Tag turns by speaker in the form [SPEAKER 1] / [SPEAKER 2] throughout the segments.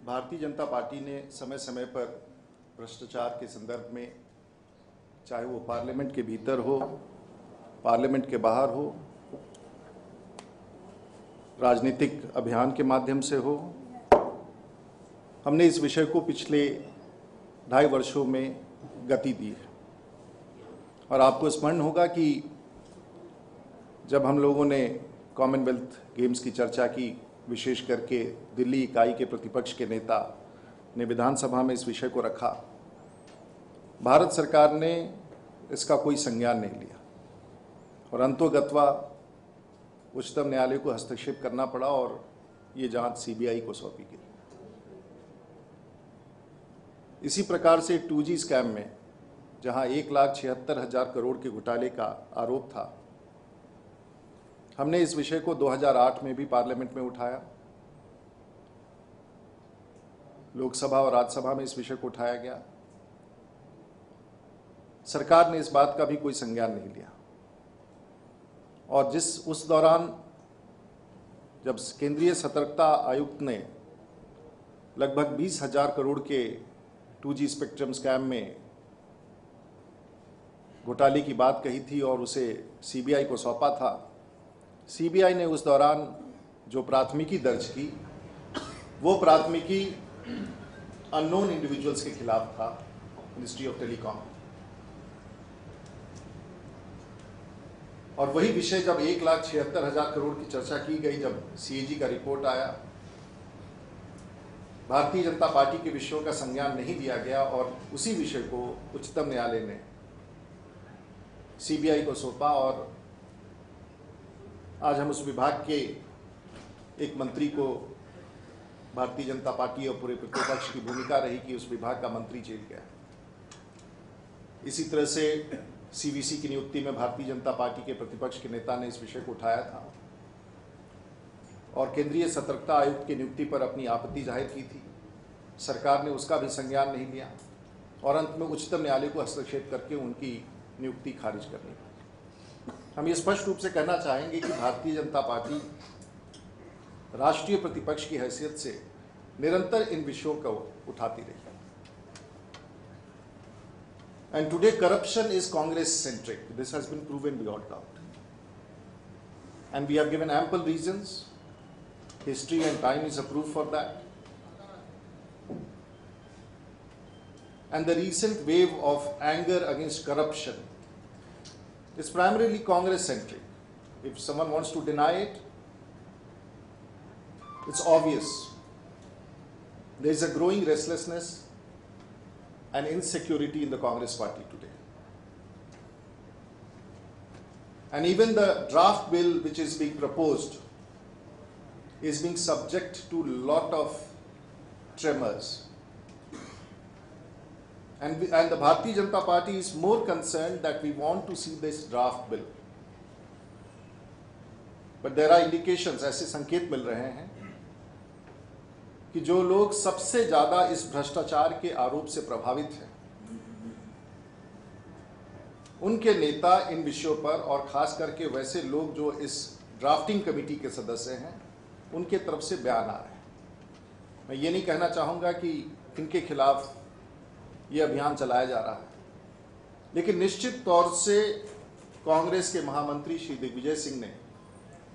[SPEAKER 1] Bharatiya Janata party ने समय समय पर भ्रष्टाचार के संदर्भ में, चाहे वो पार्लियामेंट के भीतर हो, पार्लियामेंट के बाहर हो, राजनीतिक अभियान के माध्यम से हो, हमने इस विषय को पिछले 2.5 वर्षों में गति दी है। और आपको स्मरण होगा कि जब हम लोगों ने कॉमनवेल्थ गेम्स की चर्चा की, विशेष करके दिल्ली इकाई के प्रतिपक्ष के नेता ने विधानसभा में इस विषय को रखा, भारत सरकार ने इसका कोई संज्ञान नहीं लिया और अंतोगत्वा उच्चतम न्यायालय को हस्तक्षेप करना पड़ा और ये जांच सीबीआई को सौंपी गई। इसी प्रकार से 2G स्कैम में, जहां 1,76,000 करोड़ के घोटाले का आरोप था, हमने इस विषय को 2008 में भी पार्लियामेंट में उठाया, लोकसभा और राज्यसभा में इस विषय को उठाया गया। सरकार ने इस बात का भी कोई संज्ञान नहीं लिया और उस दौरान जब केंद्रीय सतर्कता आयुक्त ने लगभग 20,000 करोड़ के 2G स्पेक्ट्रम स्कैम में घोटाले की बात कही थी और उसे सीबीआई को सौंपा था, सीबीआई ने उस दौरान जो प्राथमिकी दर्ज की, वो प्राथमिकी अननोन इंडिविजुअल्स के खिलाफ था, मिनिस्ट्री ऑफ टेलीकॉम। और वही विषय जब 1,76,000 करोड़ की चर्चा की गई, जब सीएजी का रिपोर्ट आया, भारतीय जनता पार्टी के विषयों का संज्ञान नहीं लिया गया और उसी विषय को उच्चतम न्यायालय ने सीबीआई को सौंपा। और आज हम उस विभाग के एक मंत्री को, भारतीय जनता पार्टी और पूरे प्रतिपक्ष की भूमिका रही कि उस विभाग का मंत्री जेल गया। इसी तरह से सीवीसी की नियुक्ति में भारतीय जनता पार्टी के प्रतिपक्ष के नेता ने इस विषय को उठाया था और केंद्रीय सतर्कता आयुक्त की नियुक्ति पर अपनी आपत्ति जाहिर की थी। सरकार ने उसका भी संज्ञान नहीं लिया और अंत में उच्चतम न्यायालय को हस्तक्षेप करके उनकी नियुक्ति खारिज करनी पड़ी। हम ये स्पष्ट रूप से कहना चाहेंगे कि भारतीय जनता पार्टी राष्ट्रीय प्रतिपक्ष की हैसियत से निरंतर इन विषयों को उठाती रही। And today corruption is Congress centric. This has been proven beyond doubt. And we have given ample reasons. History and time is a proof for that. And the recent wave of anger against corruption is primarily Congress centric. If someone wants to deny it, it's obvious. There is a growing restlessness and insecurity in the Congress party today. And even the draft bill which is being proposed is being subject to a lot of tremors. And the Bharatiya Janata Party is more concerned that we want to see this draft bill. But there are indications, ऐसे संकेत मिल रहे हैं कि जो लोग सबसे ज्यादा इस भ्रष्टाचार के आरोप से प्रभावित हैं, उनके नेता इन विषयों पर, और खास करके वैसे लोग जो इस ड्राफ्टिंग कमेटी के सदस्य हैं, उनके तरफ से बयान आ रहे हैं। मैं ये नहीं कहना चाहूँगा कि इनके खिलाफ ये अभियान चलाया जा रहा है, लेकिन निश्चित तौर से कांग्रेस के महामंत्री श्री दिग्विजय सिंह ने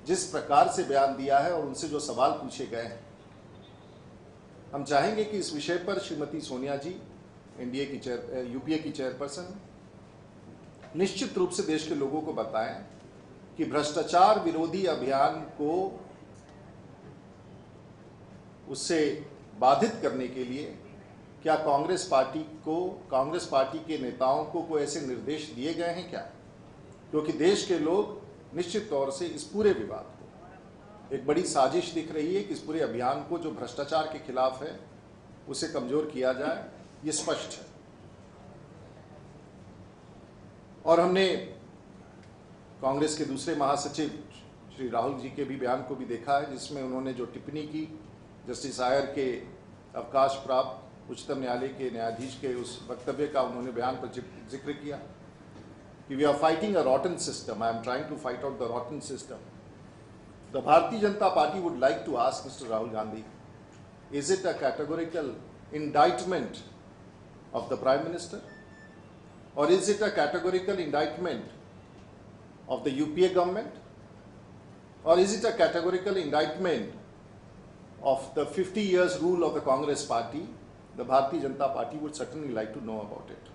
[SPEAKER 1] जिस प्रकार से बयान दिया है और उनसे जो सवाल पूछे गए हैं, हम चाहेंगे कि इस विषय पर श्रीमती सोनिया जी, यूपीए की चेयरपर्सन, निश्चित रूप से देश के लोगों को बताएं कि भ्रष्टाचार विरोधी अभियान को उससे बाधित करने के लिए क्या कांग्रेस पार्टी के नेताओं को कोई ऐसे निर्देश दिए गए हैं क्या, क्योंकि देश के लोग निश्चित तौर से इस पूरे विवाद को एक बड़ी साजिश दिख रही है कि इस पूरे अभियान को जो भ्रष्टाचार के खिलाफ है उसे कमजोर किया जाए, ये स्पष्ट है। और हमने कांग्रेस के दूसरे महासचिव श्री राहुल जी के भी बयान को भी देखा है, जिसमें उन्होंने जो टिप्पणी की जस्टिस आयर के अवकाश प्राप्त उच्चतम न्यायालय के न्यायाधीश के उस वक्तव्य का उन्होंने बयान पर जिक्र किया कि we are fighting a rotten system, I am trying to fight out the rotten system. The Bharatiya Janata Party would like to ask Mr. Rahul Gandhi Is it a categorical indictment of the Prime Minister? Or is it a categorical indictment of the UPA government? Or is it a categorical indictment of the 50 years rule of the Congress party? The Bharatiya Janata Party would certainly like to know about it.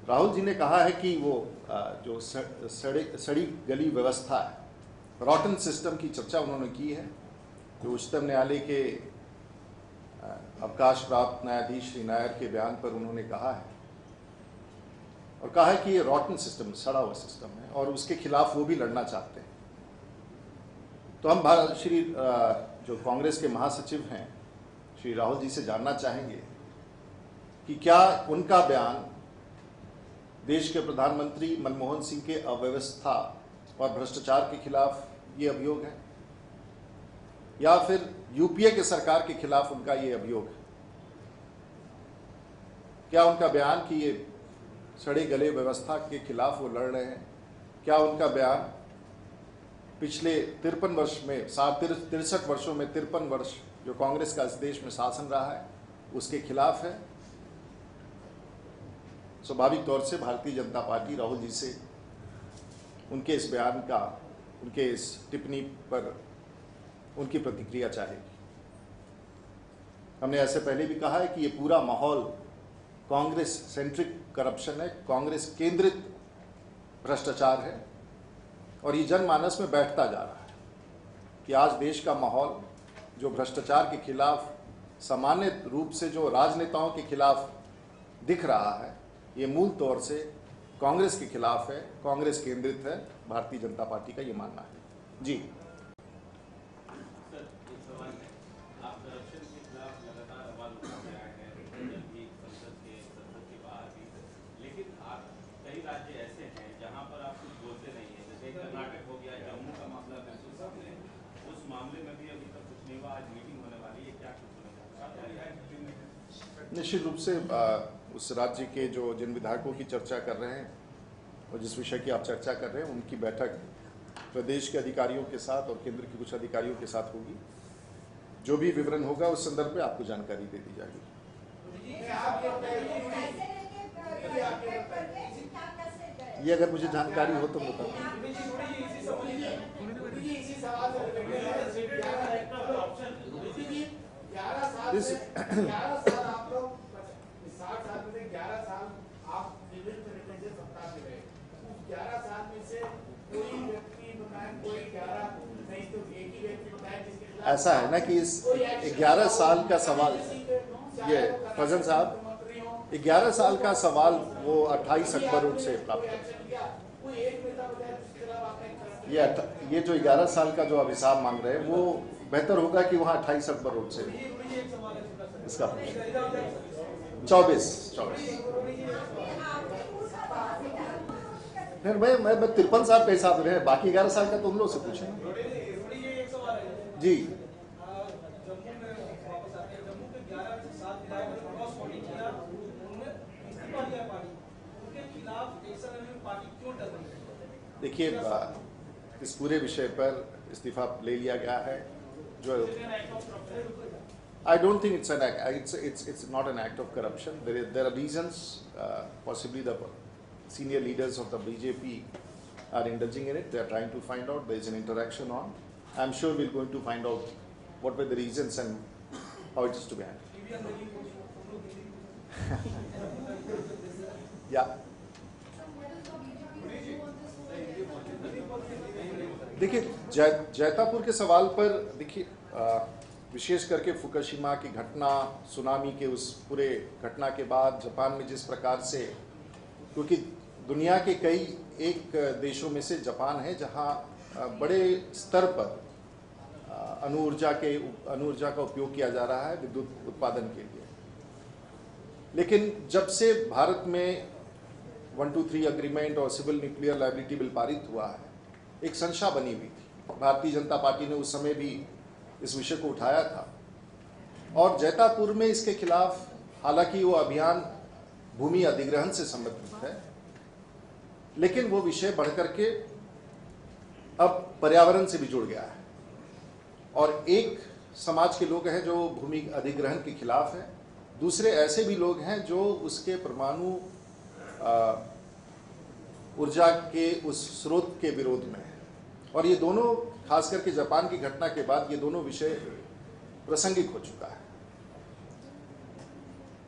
[SPEAKER 1] Rahul ji ने कहा है कि वो जो सड़ी गली व्यवस्था है, रॉटन सिस्टम की चर्चा उन्होंने की है, जो उच्चतम न्यायालय के अवकाश प्राप्त न्यायाधीश श्री नायर के बयान पर उन्होंने कहा है, और कहा है कि ये रॉटन सिस्टम, सड़ा हुआ सिस्टम है और उसके खिलाफ वो भी लड़ना चाहते हैं। तो हम श्री जो कांग्रेस के महासचिव हैं श्री राहुल जी से जानना चाहेंगे कि क्या उनका बयान देश के प्रधानमंत्री मनमोहन सिंह के अव्यवस्था और भ्रष्टाचार के खिलाफ ये अभियोग है, या फिर यूपीए के सरकार के खिलाफ उनका ये अभियोग है। क्या उनका बयान कि ये सड़े गले व्यवस्था के खिलाफ वो लड़ रहे हैं, क्या उनका बयान पिछले 53 वर्ष में 63 वर्षों में 53 वर्ष जो कांग्रेस का इस देश में शासन रहा है उसके खिलाफ है? स्वाभाविक तौर से भारतीय जनता पार्टी राहुल जी से उनके इस बयान का, उनके इस टिप्पणी पर उनकी प्रतिक्रिया चाहेगी। हमने ऐसे पहले भी कहा है कि ये पूरा माहौल कांग्रेस सेंट्रिक करप्शन है, कांग्रेस केंद्रित भ्रष्टाचार है, और ये जनमानस में बैठता जा रहा है कि आज देश का माहौल जो भ्रष्टाचार के खिलाफ सामान्य रूप से जो राजनेताओं के खिलाफ दिख रहा है, ये मूल तौर से कांग्रेस के खिलाफ है, कांग्रेस केंद्रित है। भारतीय जनता पार्टी का ये मानना है। जी निश्चित रूप से उस राज्य के जो जिन विधायकों की चर्चा कर रहे हैं और जिस विषय की आप चर्चा कर रहे हैं उनकी बैठक प्रदेश के अधिकारियों के साथ और केंद्र के कुछ अधिकारियों के साथ होगी। जो भी विवरण होगा उस संदर्भ में आपको जानकारी दे दी जाएगी। ये अगर मुझे जानकारी हो तो बताओ। ऐसा है ना कि इस 11 साल का सवाल, ये फजल साहब 11 साल का सवाल वो 28 अकबर रोड से प्राप्त है। ये जो 11 साल का जो आप हिसाब मांग रहे हैं वो बेहतर होगा कि वहाँ 28 अकबर रोड से इसका 24 फिर मैं 53 साल का हिसाब रहे, बाकी 11 साल का तो हम लोग से पूछें। जी देखिए, इस पूरे विषय पर इस्तीफा ले लिया गया है। जो I don't think it's an act. It's not an act of corruption. There are reasons. Possibly the senior leaders of the BJP are indulging in it. They are trying to find out. There is an interaction on. I'm sure we're going to find out what were the reasons and how it is to be handled. Yeah. देखिए, जैतापुर के सवाल पर देखिए, विशेष करके Fukushima की घटना, tsunami के उस पूरे घटना के बाद जापान में जिस प्रकार से, क्योंकि दुनिया के कई एक देशों में से जापान है जहां बड़े स्तर पर अणु ऊर्जा का उपयोग किया जा रहा है विद्युत उत्पादन के लिए। लेकिन जब से भारत में 123 एग्रीमेंट और सिविल न्यूक्लियर लायबिलिटी बिल पारित हुआ है, एक संशय बनी हुई थी। भारतीय जनता पार्टी ने उस समय भी इस विषय को उठाया था और जैतापुर में इसके खिलाफ, हालांकि वो अभियान भूमि अधिग्रहण से संबंधित है, लेकिन वो विषय बढ़ करके अब पर्यावरण से भी जुड़ गया है। और एक समाज के लोग हैं जो भूमि अधिग्रहण के खिलाफ हैं, दूसरे ऐसे भी लोग हैं जो उसके परमाणु ऊर्जा के उस स्रोत के विरोध में हैं। और ये दोनों, खास करके जापान की घटना के बाद, ये दोनों विषय प्रासंगिक हो चुका है।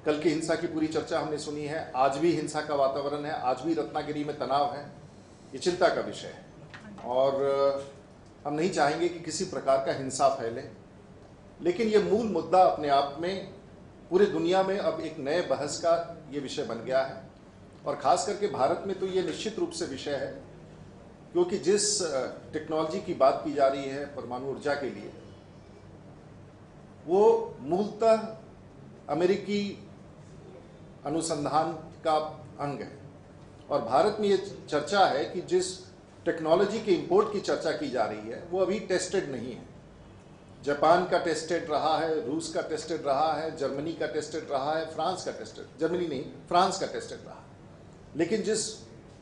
[SPEAKER 1] कल की हिंसा की पूरी चर्चा हमने सुनी है, आज भी हिंसा का वातावरण है, आज भी रत्नागिरी में तनाव है, ये चिंता का विषय है। और हम नहीं चाहेंगे कि किसी प्रकार का हिंसा फैले, लेकिन ये मूल मुद्दा अपने आप में पूरे दुनिया में अब एक नए बहस का ये विषय बन गया है। और ख़ास करके भारत में तो ये निश्चित रूप से विषय है, क्योंकि जिस टेक्नोलॉजी की बात की जा रही है परमाणु ऊर्जा के लिए, वो मूलतः अमेरिकी अनुसंधान का अंग है। और भारत में ये चर्चा है कि जिस टेक्नोलॉजी के इंपोर्ट की चर्चा की जा रही है वो अभी टेस्टेड नहीं है। जापान का टेस्टेड रहा है, रूस का टेस्टेड रहा है, जर्मनी का टेस्टेड रहा है, फ्रांस का टेस्टेड, जर्मनी नहीं, फ्रांस का टेस्टेड रहा। लेकिन जिस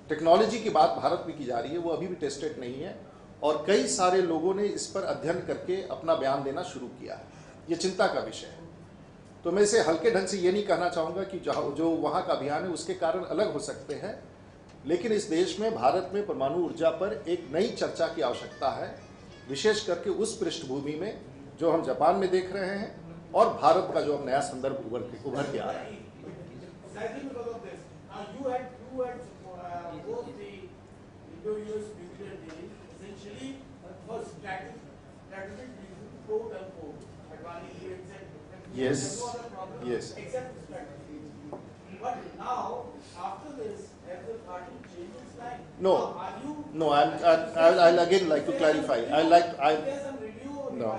[SPEAKER 1] टेक्नोलॉजी की बात भारत में की जा रही है वो अभी भी टेस्टेड नहीं है। और कई सारे लोगों ने इस पर अध्ययन करके अपना बयान देना शुरू किया है। ये चिंता का विषय है। तो मैं इसे हल्के ढंग से ये नहीं कहना चाहूँगा कि जो वहाँ का अभियान है उसके कारण अलग हो सकते हैं, लेकिन इस देश में, भारत में परमाणु ऊर्जा पर एक नई चर्चा की आवश्यकता है, विशेष करके उस पृष्ठभूमि में जो हम जापान में देख रहे हैं और भारत का जो अब नया संदर्भ उभर के आ रहा है। Yes, yes.
[SPEAKER 2] But now, after this, has the party changed its line?
[SPEAKER 1] No, no. I'll again like to clarify. No.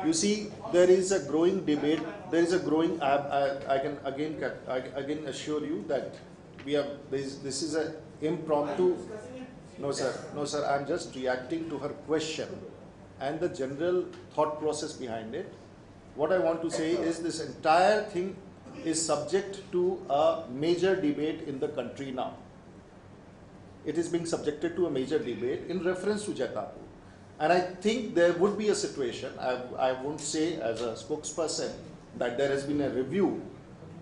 [SPEAKER 1] You see, there is a growing debate. There is a growing. I can again assure you that we have. This is a impromptu. No, sir. No, sir. I'm just reacting to her question and the general thought process behind it. What I want to say is this entire thing is subject to a major debate in the country now. It is being subjected to a major debate in reference to Jatapur. And I think there would be a situation, I won't say as a spokesperson that there has been a review,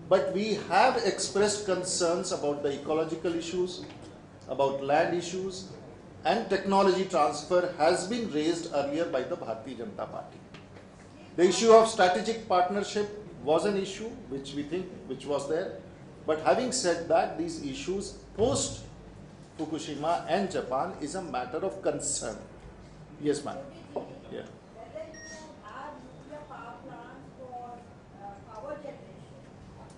[SPEAKER 1] but we have expressed concerns about the ecological issues, about land issues, and technology transfer has been raised earlier by the Bharatiya Janata Party. The issue of strategic partnership was an issue which was there, but having said that, these issues post Fukushima and Japan is a matter of concern. Yes, ma'am. Yeah.
[SPEAKER 3] Whether you have nuclear power plants for power generation,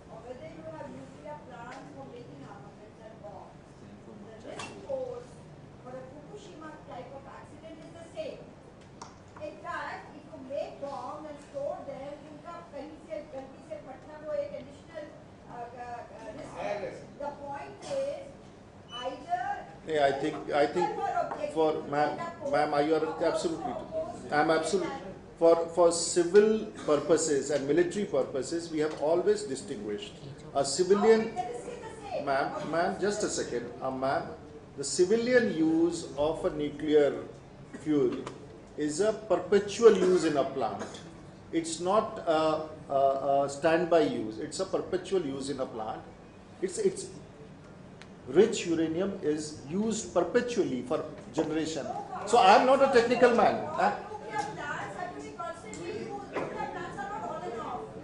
[SPEAKER 3] or whether you have nuclear plants for making armaments and bombs, the risk pose for a Fukushima type of accident is the same. In fact, if you make bombs and store them, उनका कहीं से गलती से फटना वो एक additional risk है. The point is either.
[SPEAKER 1] Yeah, I think for ma'am, you are absolutely. I'm absolutely for civil purposes and military purposes. We have always distinguished a civilian. Ma'am, just a second, ma'am. The civilian use of a nuclear fuel is a perpetual use in a plant. It's not a standby use. It's a perpetual use in a plant. It's rich uranium is used perpetually for generation. So I am not a technical man.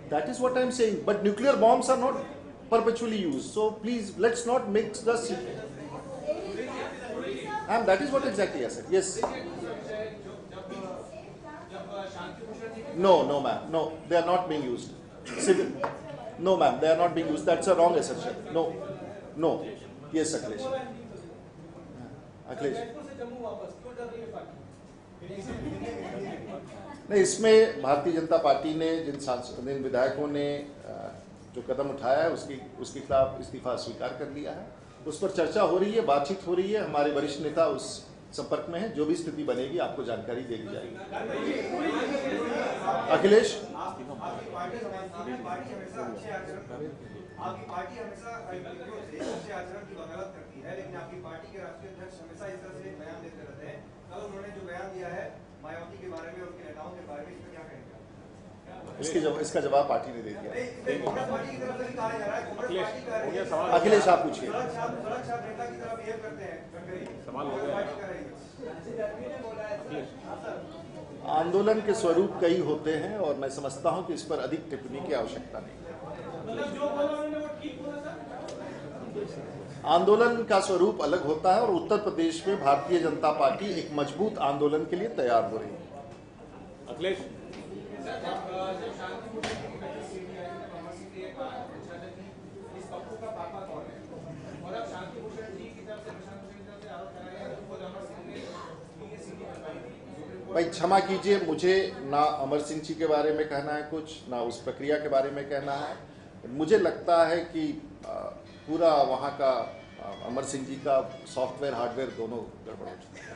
[SPEAKER 1] That is what I am saying. But nuclear bombs are not perpetually used. So please, let's not mix the. That is what exactly I said. Yes. No, ma'am. No, they are not being used. No, ma'am, they are not being used. That's a wrong assertion. No. Yes, Akhilesh. नहीं, इसमें Bharatiya Janata party ने जिन विधायकों ने जो कदम उठाया है उसके खिलाफ इस्तीफा स्वीकार कर लिया है। उस पर चर्चा हो रही है, बातचीत हो रही है। हमारे वरिष्ठ नेता उस संपर्क में है। जो भी स्थिति बनेगी आपको जानकारी दे दी जाएगी। अखिलेश,
[SPEAKER 4] आपकी पार्टी हमेशा अच्छे आचरण की वकालत करती है, लेकिन आपकी पार्टी के राष्ट्रीय अध्यक्ष हमेशा इस तरह से बयान देते रहते हैं। कल उन्होंने जो बयान दिया है मायावती के बारे में और उनके नेताओं के बारे में, इस पर क्या कहेंगे?
[SPEAKER 1] इसका जवाब पार्टी ने दे दिया।
[SPEAKER 4] कांग्रेस पार्टी की तरफ से भी कहा जा रहा है, कांग्रेस पार्टी का
[SPEAKER 1] अखिलेश आप पूछिए।
[SPEAKER 4] सड़क छाप नेता की तरफ बिहेव करते हैं गडकरी, सवाल हो गया पार्टी कर रही है।
[SPEAKER 1] आंदोलन के स्वरूप कई होते हैं और मैं समझता हूं कि इस पर अधिक टिप्पणी की आवश्यकता नहीं। आंदोलन का स्वरूप अलग होता है और उत्तर प्रदेश में भारतीय जनता पार्टी एक मजबूत आंदोलन के लिए तैयार हो रही है।
[SPEAKER 5] अखिलेश
[SPEAKER 1] भाई क्षमा कीजिए, मुझे ना अमर सिंह जी के बारे में कहना है कुछ, ना उस प्रक्रिया के बारे में कहना है। मुझे लगता है कि पूरा वहाँ का अमर सिंह जी का सॉफ्टवेयर हार्डवेयर दोनों गड़बड़ हो चुका है।